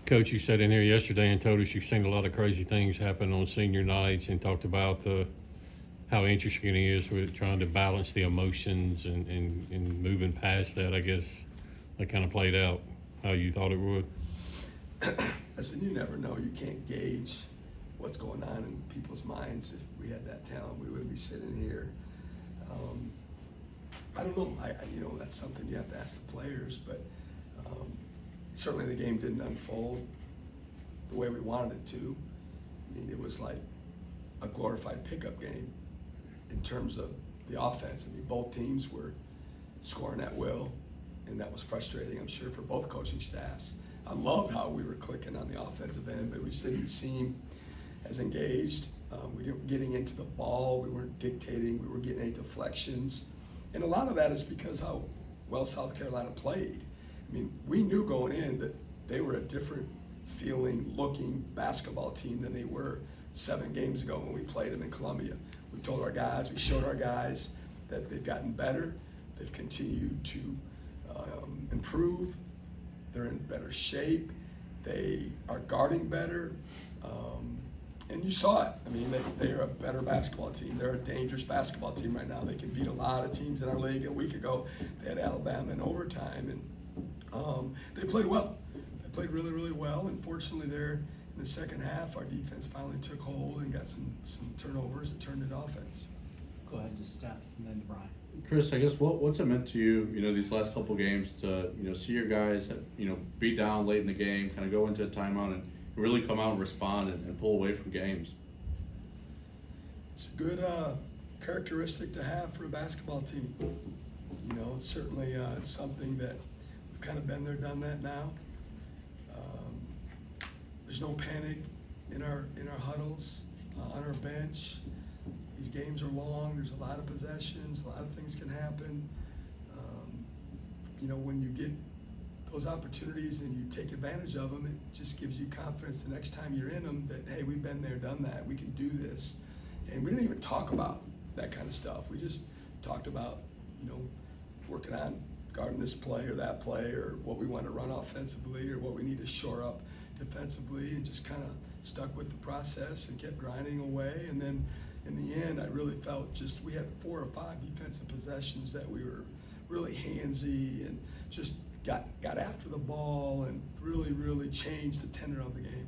Coach, you sat in here yesterday and told us you've seen a lot of crazy things happen on senior nights and talked about how interesting it is with trying to balance the emotions and moving past that. I guess that kind of played out how you thought it would. Listen, you never know. You can't gauge what's going on in people's minds. If we had that talent, we wouldn't be sitting here. I don't know. That's something you have to ask the players. But certainly the game didn't unfold the way we wanted it to. I mean, it was like a glorified pickup game in terms of the offense. I mean, both teams were scoring at will, and that was frustrating, I'm sure, for both coaching staffs. I loved how we were clicking on the offensive end, but we just didn't seem as engaged. We weren't getting into the ball. We weren't dictating. We were getting any deflections. And a lot of that is because how well South Carolina played. I mean, we knew going in that they were a different feeling, looking basketball team than they were 7 games ago when we played them in Columbia. We told our guys, we showed our guys that they've gotten better. They've continued to improve. They're in better shape. They are guarding better. And you saw it. I mean, they're a better basketball team. They're a dangerous basketball team right now. They can beat a lot of teams in our league. A week ago, they had Alabama in overtime, and they played well. They played really, really well. And fortunately, there in the second half, our defense finally took hold and got some turnovers that turned into offense. Go ahead to Steph and then to Brian. Chris, I guess what's it meant to you, these last couple games to, see your guys, beat down late in the game, kind of go into a timeout and really come out and respond and pull away from games? It's a good characteristic to have for a basketball team. It's certainly something that we've kind of been there, done that now. There's no panic in our huddles, on our bench. These games are long. There's a lot of possessions. A lot of things can happen. When you get those opportunities and you take advantage of them, it just gives you confidence the next time you're in them that, hey, we've been there, done that. We can do this. And we didn't even talk about that kind of stuff. We just talked about, working on guarding this play or that play or what we want to run offensively or what we need to shore up defensively, and just kind of stuck with the process and kept grinding away. And then in the end, I really felt we had 4 or 5 defensive possessions that we were really handsy and just got after the ball and really, really changed the tenor of the game.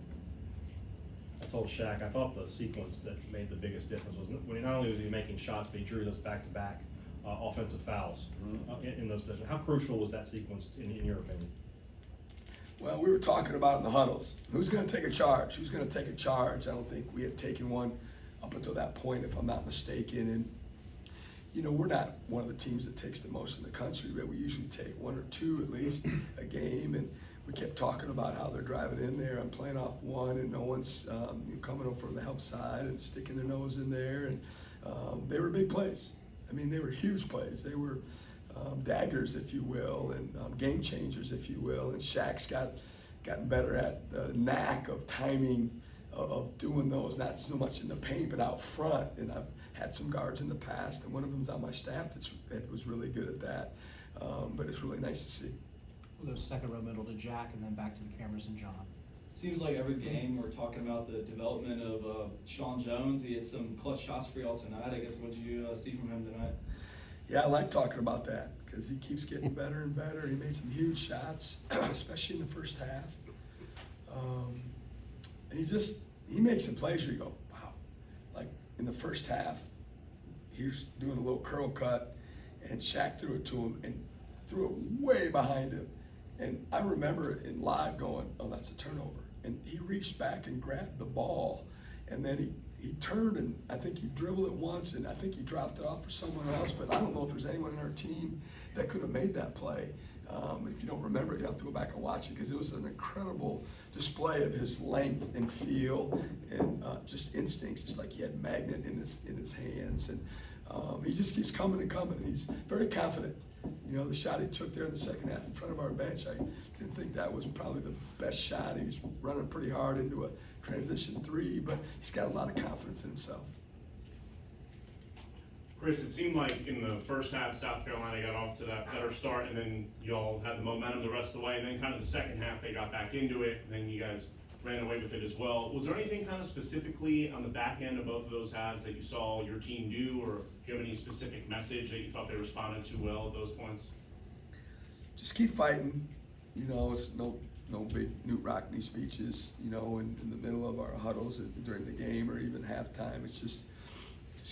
I told Shaq, I thought the sequence that made the biggest difference was when not only was he making shots, but he drew those back-to-back offensive fouls in those positions. How crucial was that sequence in your opinion? Well, we were talking about it in the huddles. Who's going to take a charge? Who's going to take a charge? I don't think we had taken one up until that point, if I'm not mistaken. And, we're not one of the teams that takes the most in the country, but we usually take 1 or 2 at least a game. And we kept talking about how they're driving in there and playing off one, and no one's coming over from the help side and sticking their nose in there. And they were big plays. I mean, they were huge plays. They were daggers, if you will, and game changers, if you will. And Shaq's gotten better at the knack of timing of doing those, not so much in the paint, but out front. And I've had some guards in the past, and one of them's on my staff that was really good at that. But it's really nice to see. We'll go second row middle to Jack and then back to the cameras and John. Seems like every game we're talking about the development of Sean Jones. He had some clutch shots for y'all tonight. I guess what did you see from him tonight? Yeah, I like talking about that because he keeps getting better and better. He made some huge shots, especially in the first half. And he makes some plays where you go, wow. Like in the first half, he was doing a little curl cut, and Shaq threw it to him and threw it way behind him. And I remember it in live going, oh, that's a turnover. And he reached back and grabbed the ball, and then he turned, and I think he dribbled it once, and I think he dropped it off for someone else, but I don't know if there's anyone in our team that could have made that play. If you don't remember it, you have to go back and watch it, because it was an incredible display of his length and feel and just instincts. It's like he had magnet in his hands, and he just keeps coming and coming, and he's very confident. The shot he took there in the second half in front of our bench, I didn't think that was probably the best shot. He was running pretty hard into a transition 3, but he's got a lot of confidence in himself. Chris, it seemed like in the first half, South Carolina got off to that better start, and then y'all had the momentum the rest of the way, and then kind of the second half, they got back into it, and then you guys ran away with it as well. Was there anything kind of specifically on the back end of both of those halves that you saw your team do, or do you have any specific message that you thought they responded to well at those points? Just keep fighting. You know, it's no big Newt Rockney speeches, you know, in the middle of our huddles during the game or even halftime. It's just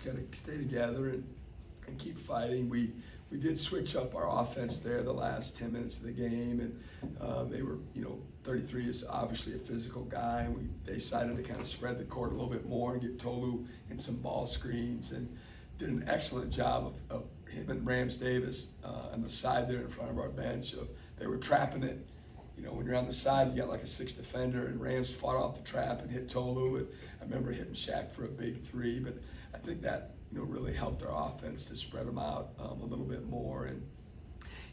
got to stay together and keep fighting. We did switch up our offense there the last 10 minutes of the game, and they were, you know, 33 is obviously a physical guy, and they decided to kind of spread the court a little bit more and get Tolu in some ball screens, and did an excellent job of him and Rams Davis on the side there in front of our bench. They were trapping it. You know, when you're on the side, you got like a 6 defender, and Rams fought off the trap and hit Tolu. And I remember hitting Shaq for a big 3, but I think that, you know, really helped our offense to spread them out a little bit more. And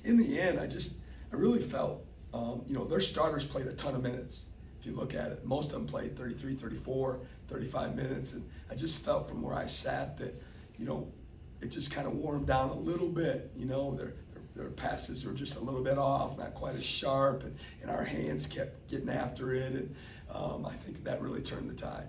in the end, I really felt, you know, their starters played a ton of minutes. If you look at it, most of them played 33, 34, 35 minutes. And I just felt from where I sat that, you know, it just kind of wore them down a little bit. You know, their passes were just a little bit off, not quite as sharp, and our hands kept getting after it. And I think that really turned the tide.